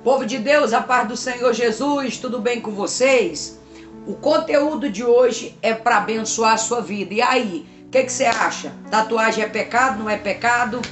Povo de Deus, a paz do Senhor Jesus, tudo bem com vocês? O conteúdo de hoje é para abençoar a sua vida. E aí, o que você acha? Tatuagem é pecado, não é pecado?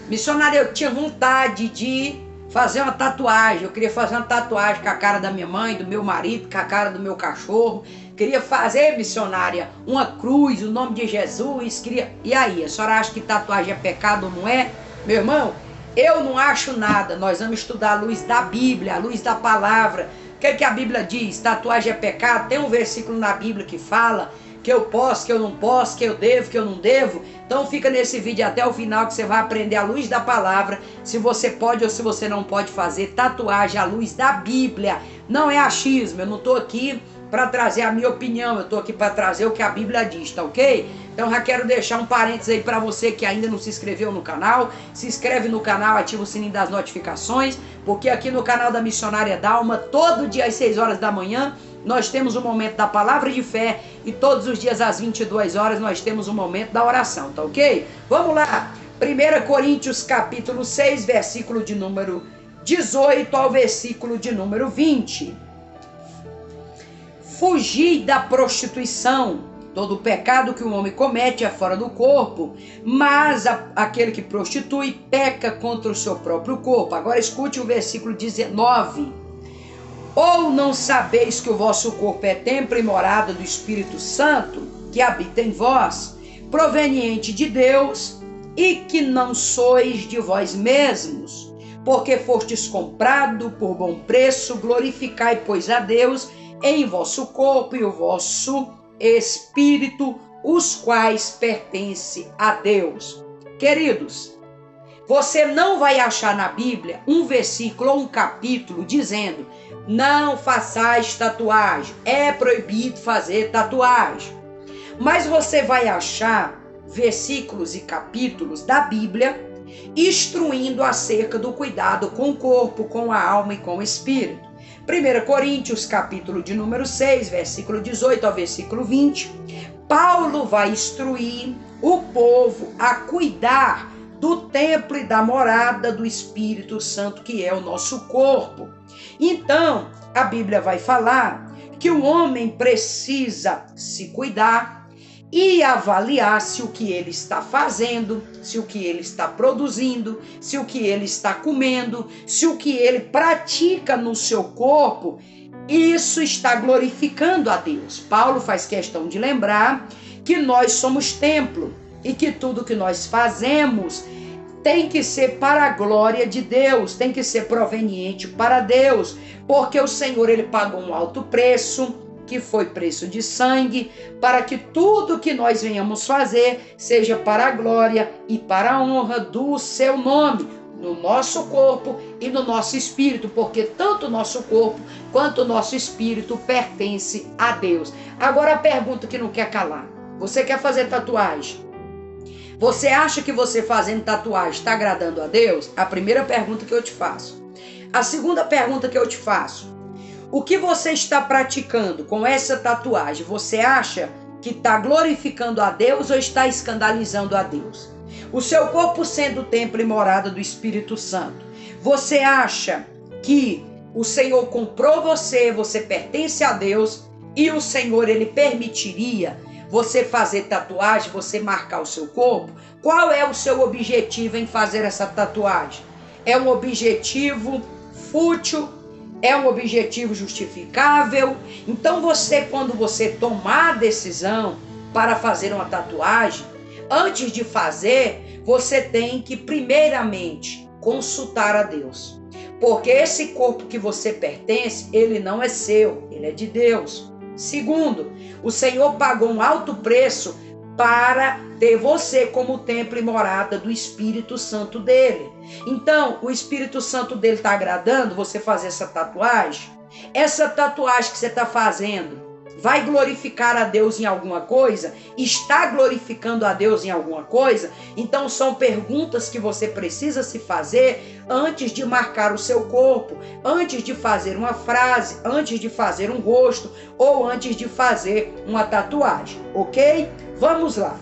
Missionário, eu tinha vontade de fazer uma tatuagem. Eu queria fazer uma tatuagem com a cara da minha mãe, do meu marido, com a cara do meu cachorro. Queria fazer, missionária, uma cruz, o nome de Jesus. E aí, a senhora acha que tatuagem é pecado ou não é? Meu irmão, eu não acho nada. Nós vamos estudar a luz da Bíblia, a luz da palavra. O que a Bíblia diz? Tatuagem é pecado? Tem um versículo na Bíblia que fala que eu posso, que eu não posso, que eu devo, que eu não devo. Então fica nesse vídeo até o final que você vai aprender a luz da palavra, se você pode ou se você não pode fazer tatuagem à luz da Bíblia. Não é achismo, eu não estou aqui para trazer a minha opinião, eu estou aqui para trazer o que a Bíblia diz, tá ok? Então já quero deixar um parênteses aí para você que ainda não se inscreveu no canal. Se inscreve no canal, ativa o sininho das notificações, porque aqui no canal da Missionária Dalma, todo dia às 6 horas da manhã, nós temos o momento da palavra de fé e todos os dias às 22 horas nós temos o momento da oração, tá ok? Vamos lá, 1 Coríntios capítulo 6, versículo de número 18 ao versículo de número 20. Fugir da prostituição. Todo pecado que o homem comete é fora do corpo, mas aquele que prostitui peca contra o seu próprio corpo. Agora escute o versículo 19. Ou não sabeis que o vosso corpo é templo e morada do Espírito Santo, que habita em vós, proveniente de Deus, e que não sois de vós mesmos, porque fostes comprado por bom preço? Glorificai, pois, a Deus em vosso corpo e o vosso espírito, os quais pertencem a Deus. Queridos, você não vai achar na Bíblia um versículo ou um capítulo dizendo: não façais tatuagem, é proibido fazer tatuagem. Mas você vai achar versículos e capítulos da Bíblia instruindo acerca do cuidado com o corpo, com a alma e com o espírito. 1 Coríntios, capítulo de número 6, versículo 18 ao versículo 20, Paulo vai instruir o povo a cuidar do templo e da morada do Espírito Santo, que é o nosso corpo. Então, a Bíblia vai falar que o homem precisa se cuidar e avaliar se o que ele está fazendo, se o que ele está produzindo, se o que ele está comendo, se o que ele pratica no seu corpo, isso está glorificando a Deus. Paulo faz questão de lembrar que nós somos templo e que tudo que nós fazemos tem que ser para a glória de Deus, tem que ser proveniente para Deus, porque o Senhor, ele pagou um alto preço, que foi preço de sangue, para que tudo que nós venhamos fazer seja para a glória e para a honra do seu nome, no nosso corpo e no nosso espírito, porque tanto o nosso corpo quanto o nosso espírito pertence a Deus. Agora a pergunta que não quer calar: você quer fazer tatuagem? Você acha que você fazendo tatuagem está agradando a Deus? A primeira pergunta que eu te faço. A segunda pergunta que eu te faço: o que você está praticando com essa tatuagem? Você acha que está glorificando a Deus ou está escandalizando a Deus? O seu corpo sendo templo e morada do Espírito Santo, você acha que o Senhor comprou você, você pertence a Deus e o Senhor, ele permitiria você fazer tatuagem, você marcar o seu corpo? Qual é o seu objetivo em fazer essa tatuagem? É um objetivo fútil? É um objetivo justificável? Então você, quando você tomar a decisão para fazer uma tatuagem, antes de fazer, você tem que primeiramente consultar a Deus. Porque esse corpo que você pertence, ele não é seu, ele é de Deus. Segundo, o Senhor pagou um alto preço para ter você como templo e morada do Espírito Santo dele. Então, o Espírito Santo dele está agradando você fazer essa tatuagem? Essa tatuagem que você está fazendo vai glorificar a Deus em alguma coisa? Está glorificando a Deus em alguma coisa? Então são perguntas que você precisa se fazer antes de marcar o seu corpo, antes de fazer uma frase, antes de fazer um rosto ou antes de fazer uma tatuagem, ok? Vamos lá.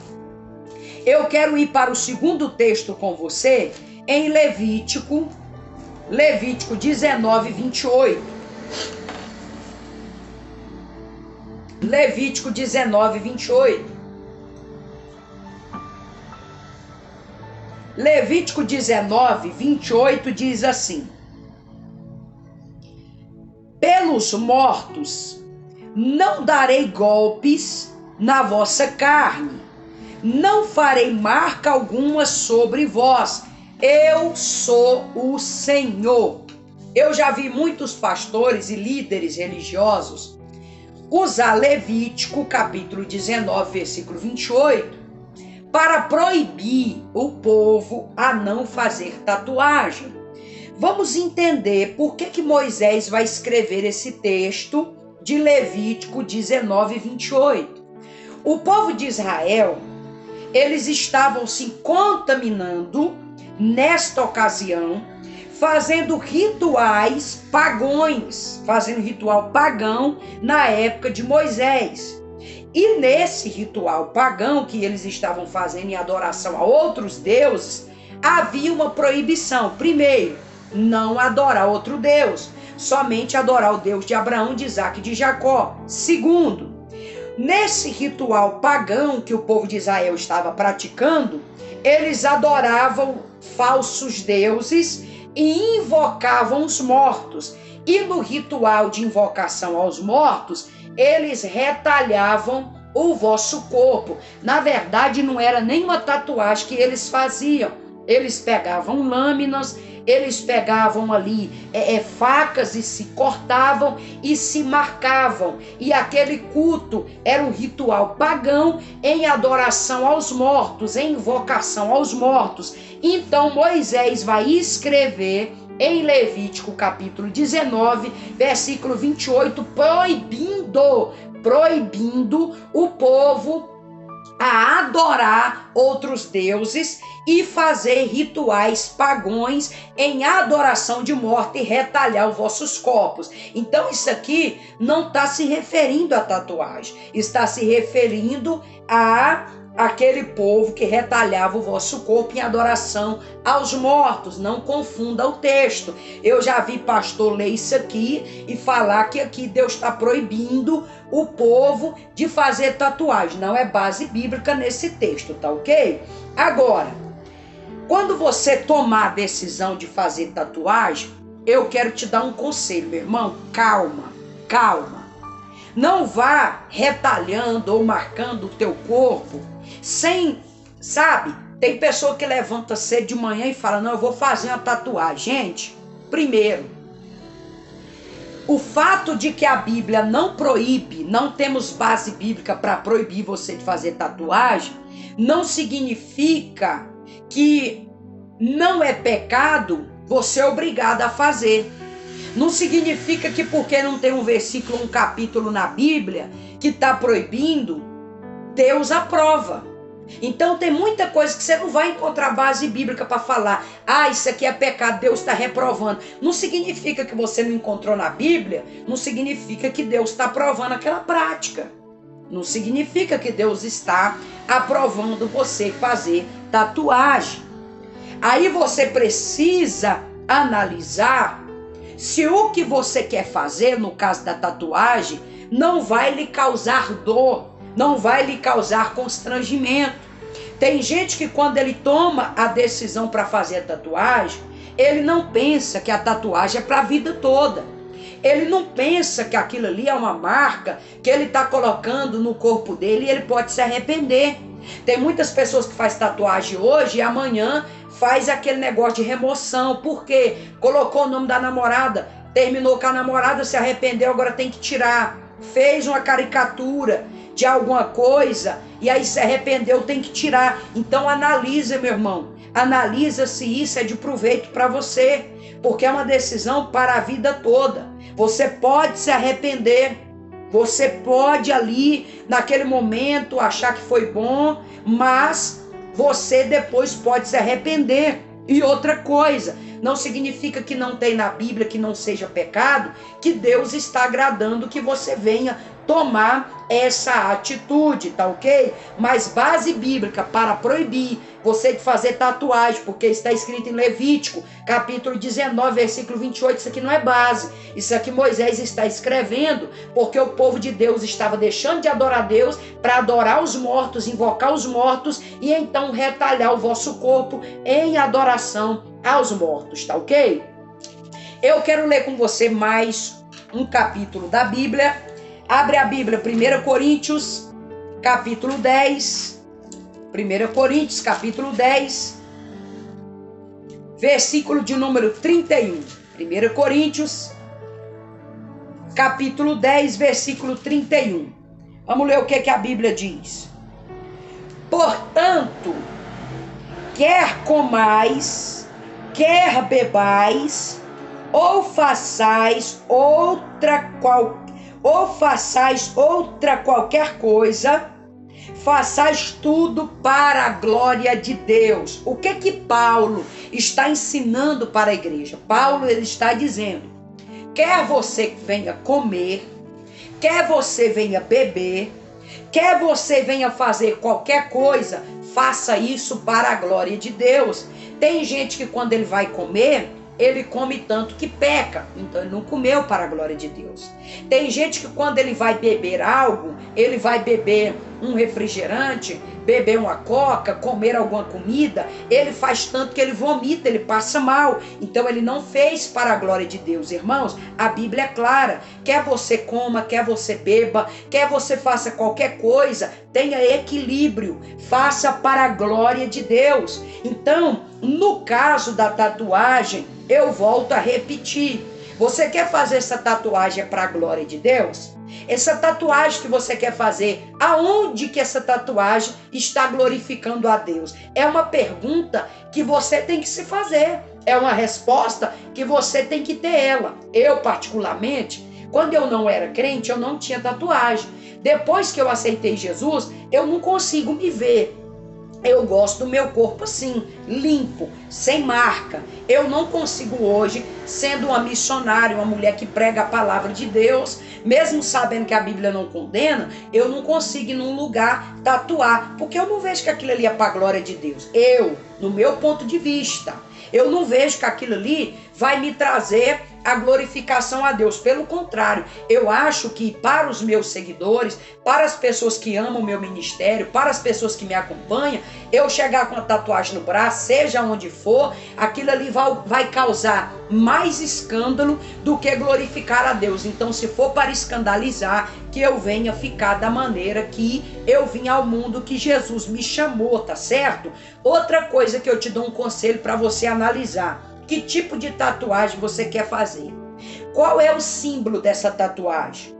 Eu quero ir para o segundo texto com você, em Levítico Levítico 19, 28. Levítico 19, 28. Levítico 19, 28 diz assim: pelos mortos não darei golpes na vossa carne, não farei marca alguma sobre vós, eu sou o Senhor. Eu já vi muitos pastores e líderes religiosos usar Levítico capítulo 19, versículo 28, para proibir o povo a não fazer tatuagem. Vamos entender por que Moisés vai escrever esse texto de Levítico 19, 28. O povo de Israel, eles estavam se contaminando nesta ocasião, fazendo rituais pagãos, fazendo ritual pagão na época de Moisés. E nesse ritual pagão que eles estavam fazendo em adoração a outros deuses, havia uma proibição. Primeiro, não adorar outro Deus, somente adorar o Deus de Abraão, de Isaque e de Jacó. Segundo, nesse ritual pagão que o povo de Israel estava praticando, eles adoravam falsos deuses e invocavam os mortos. E no ritual de invocação aos mortos, eles retalhavam o vosso corpo. Na verdade, não era nenhuma tatuagem que eles faziam. Eles pegavam lâminas, eles pegavam ali facas e se cortavam e se marcavam. E aquele culto era um ritual pagão em adoração aos mortos, em invocação aos mortos. Então Moisés vai escrever em Levítico capítulo 19, versículo 28, proibindo o povo a adorar outros deuses e fazer rituais pagões em adoração de morte e retalhar os vossos corpos. Então isso aqui não está se referindo à tatuagem, está se referindo a aquele povo que retalhava o vosso corpo em adoração aos mortos. Não confunda o texto. Eu já vi pastor ler isso aqui e falar que aqui Deus está proibindo o povo de fazer tatuagem. Não é base bíblica nesse texto, tá ok? Agora, quando você tomar a decisão de fazer tatuagem, eu quero te dar um conselho, meu irmão. Calma. Não vá retalhando ou marcando o teu corpo sem, sabe? Tem pessoa que levanta cedo de manhã e fala, não, eu vou fazer uma tatuagem. Gente, primeiro, o fato de que a Bíblia não proíbe, não temos base bíblica para proibir você de fazer tatuagem, não significa que não é pecado você é obrigado a fazer. Não significa que porque não tem um versículo, um capítulo na Bíblia que está proibindo, Deus aprova. Então tem muita coisa que você não vai encontrar base bíblica para falar. Ah, isso aqui é pecado, Deus está reprovando. Não significa que você não encontrou na Bíblia, não significa que Deus está aprovando aquela prática. Não significa que Deus está aprovando você fazer tatuagem. Aí você precisa analisar se o que você quer fazer, no caso da tatuagem, não vai lhe causar dor, não vai lhe causar constrangimento. Tem gente que quando ele toma a decisão para fazer a tatuagem, ele não pensa que a tatuagem é para a vida toda. Ele não pensa que aquilo ali é uma marca que ele está colocando no corpo dele e ele pode se arrepender. Tem muitas pessoas que fazem tatuagem hoje e amanhã faz aquele negócio de remoção. Por quê? Colocou o nome da namorada, terminou com a namorada, se arrependeu, agora tem que tirar. Fez uma caricatura de alguma coisa e aí se arrependeu, tem que tirar. Então analisa, meu irmão, analisa se isso é de proveito para você, porque é uma decisão para a vida toda. Você pode se arrepender, você pode ali naquele momento achar que foi bom, mas você depois pode se arrepender. E outra coisa, não significa que não tem na Bíblia, que não seja pecado, que Deus está agradando que você venha tomar essa atitude, tá ok? Mas base bíblica para proibir você de fazer tatuagem, porque está escrito em Levítico, capítulo 19, versículo 28, isso aqui não é base. Isso aqui Moisés está escrevendo, porque o povo de Deus estava deixando de adorar Deus para adorar os mortos, invocar os mortos e então retalhar o vosso corpo em adoração aos mortos, tá ok? Eu quero ler com você mais um capítulo da Bíblia. Abre a Bíblia, 1 Coríntios, capítulo 10. 1 Coríntios, capítulo 10, versículo de número 31. 1 Coríntios, capítulo 10, versículo 31. Vamos ler o que a Bíblia diz. Portanto, quer comais, quer bebais, ou façais outra qualquer coisa, façais tudo para a glória de Deus. O que Paulo está ensinando para a igreja? Paulo ele está dizendo, quer você venha comer, quer você venha beber, quer você venha fazer qualquer coisa, faça isso para a glória de Deus. Tem gente que quando ele vai comer, ele come tanto que peca, então ele não comeu para a glória de Deus. Tem gente que quando ele vai beber algo, ele vai beber um refrigerante, beber uma coca, comer alguma comida, ele faz tanto que ele vomita, ele passa mal. Então ele não fez para a glória de Deus. Irmãos, a Bíblia é clara. Quer você coma, quer você beba, quer você faça qualquer coisa, tenha equilíbrio, faça para a glória de Deus. Então, no caso da tatuagem, eu volto a repetir. Você quer fazer essa tatuagem para a glória de Deus? Essa tatuagem que você quer fazer, aonde que essa tatuagem está glorificando a Deus? É uma pergunta que você tem que se fazer. É uma resposta que você tem que ter ela. Eu, particularmente, quando eu não era crente, eu não tinha tatuagem. Depois que eu aceitei Jesus, eu não consigo me ver. Eu gosto do meu corpo assim, limpo, sem marca. Eu não consigo hoje, sendo uma missionária, uma mulher que prega a palavra de Deus, mesmo sabendo que a Bíblia não condena, eu não consigo ir num lugar tatuar, porque eu não vejo que aquilo ali é para a glória de Deus. Eu, no meu ponto de vista, eu não vejo que aquilo ali vai me trazer a glorificação a Deus. Pelo contrário, eu acho que para os meus seguidores, para as pessoas que amam o meu ministério, para as pessoas que me acompanham, eu chegar com a tatuagem no braço, seja onde for, aquilo ali vai causar mais escândalo do que glorificar a Deus. Então, se for para escandalizar, que eu venha ficar da maneira que eu vim ao mundo, que Jesus me chamou, tá certo? Outra coisa que eu te dou um conselho para você analisar. Que tipo de tatuagem você quer fazer? Qual é o símbolo dessa tatuagem?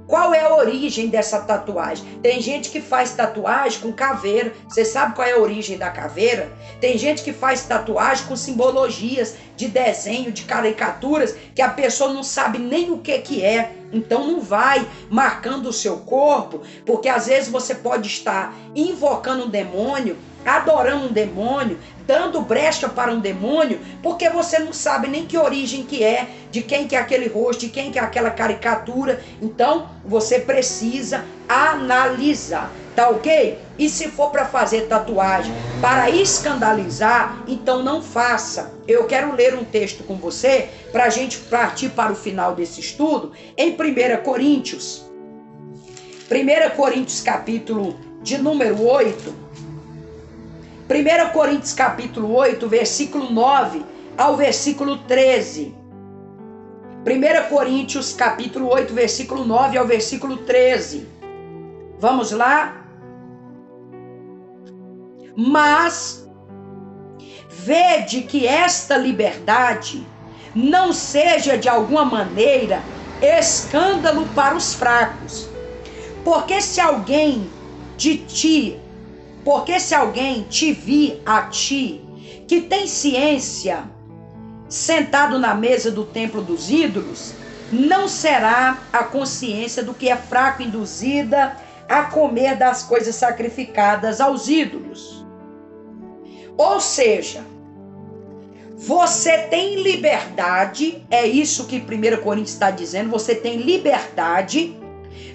Qual é a origem dessa tatuagem? Tem gente que faz tatuagem com caveira. Você sabe qual é a origem da caveira? Tem gente que faz tatuagem com simbologias de desenho, de caricaturas, que a pessoa não sabe nem o que é. Então não vai marcando o seu corpo, porque às vezes você pode estar invocando um demônio, adorando um demônio, dando brecha para um demônio, porque você não sabe nem que origem que é, de quem que é aquele rosto, de quem que é aquela caricatura. Então você precisa analisar, tá ok? E se for para fazer tatuagem para escandalizar, então não faça. Eu quero ler um texto com você para a gente partir para o final desse estudo em 1 Coríntios. 1 Coríntios capítulo de número 8. 1 Coríntios capítulo 8, versículo 9 ao versículo 13. 1 Coríntios capítulo 8, versículo 9 ao versículo 13. Vamos lá? Mas vede que esta liberdade não seja de alguma maneira escândalo para os fracos. Porque se alguém te vir a ti, que tem ciência, sentado na mesa do templo dos ídolos, não será a consciência do que é fraco induzida a comer das coisas sacrificadas aos ídolos. Ou seja, Você tem liberdade, é isso que 1 Coríntios está dizendo, você tem liberdade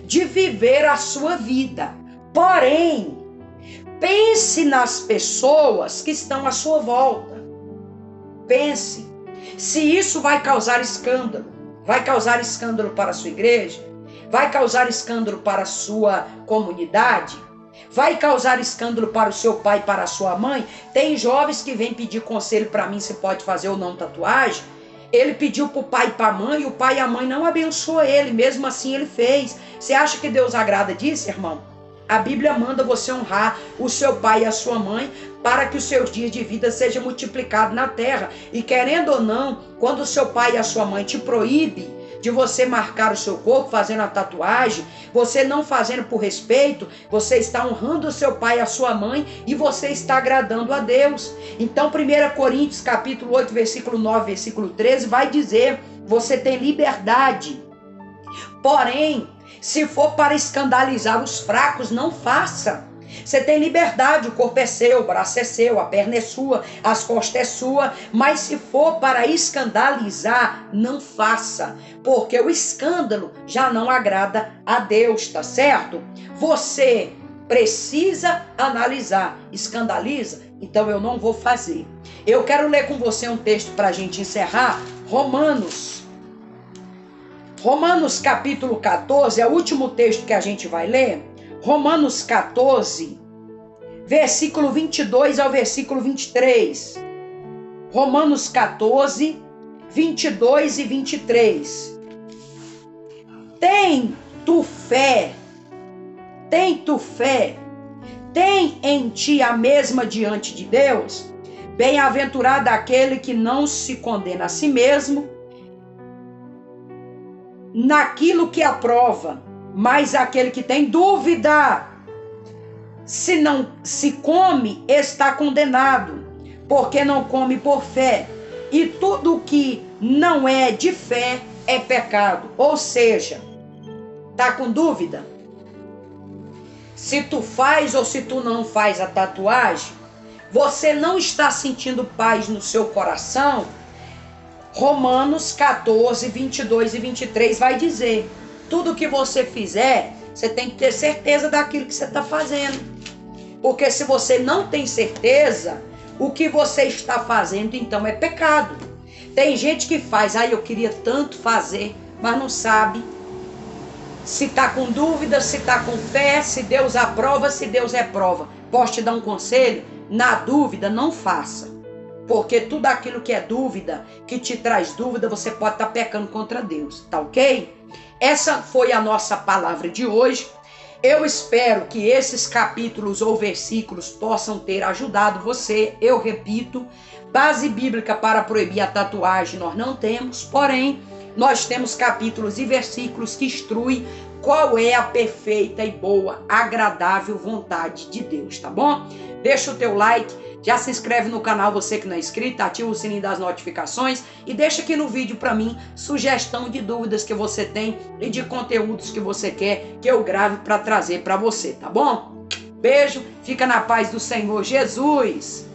de viver a sua vida. Porém, pense nas pessoas que estão à sua volta. Pense se isso vai causar escândalo. Vai causar escândalo para a sua igreja? Vai causar escândalo para a sua comunidade? Vai causar escândalo para o seu pai e para a sua mãe? Tem jovens que vêm pedir conselho para mim se pode fazer ou não tatuagem. Ele pediu para o pai e para a mãe e o pai e a mãe não abençoou ele. Mesmo assim ele fez. Você acha que Deus agrada disso, irmão? A Bíblia manda você honrar o seu pai e a sua mãe para que os seus dias de vida sejam multiplicados na terra. E querendo ou não, quando o seu pai e a sua mãe te proíbe de você marcar o seu corpo fazendo a tatuagem, você não fazendo por respeito, você está honrando o seu pai e a sua mãe e você está agradando a Deus. Então 1 Coríntios capítulo 8, versículo 9, versículo 13 vai dizer, você tem liberdade. Porém, se for para escandalizar os fracos, não faça. Você tem liberdade, o corpo é seu, o braço é seu, a perna é sua, as costas é sua, mas se for para escandalizar, não faça, porque o escândalo já não agrada a Deus, tá certo? Você precisa analisar, escandaliza? Então eu não vou fazer. Eu quero ler com você um texto para a gente encerrar, Romanos capítulo 14, é o último texto que a gente vai ler. Romanos 14, versículo 22 ao versículo 23. Romanos 14, 22 e 23. Tem tu fé, tem em ti a mesma diante de Deus? Bem-aventurado aquele que não se condena a si mesmo naquilo que aprova, mas aquele que tem dúvida, se não se come, está condenado, porque não come por fé. E tudo que não é de fé é pecado. Ou seja, tá com dúvida? Se tu faz ou se tu não faz a tatuagem, você não está sentindo paz no seu coração. Romanos 14, 22 e 23 vai dizer, tudo que você fizer, você tem que ter certeza daquilo que você está fazendo. Porque se você não tem certeza, o que você está fazendo, então é pecado. Tem gente que faz, eu queria tanto fazer, mas não sabe se está com dúvida, se está com fé, se Deus aprova, se Deus reprova. Posso te dar um conselho? Na dúvida, não faça. Porque tudo aquilo que é dúvida, que te traz dúvida, você pode estar pecando contra Deus, tá ok? Essa foi a nossa palavra de hoje. Eu espero que esses capítulos ou versículos possam ter ajudado você. Eu repito, base bíblica para proibir a tatuagem nós não temos, porém, nós temos capítulos e versículos que instruem qual é a perfeita e boa, agradável vontade de Deus, tá bom? Deixa o teu like, já se inscreve no canal você que não é inscrito, ativa o sininho das notificações e deixa aqui no vídeo para mim sugestão de dúvidas que você tem e de conteúdos que você quer que eu grave para trazer para você, tá bom? Beijo, fica na paz do Senhor Jesus!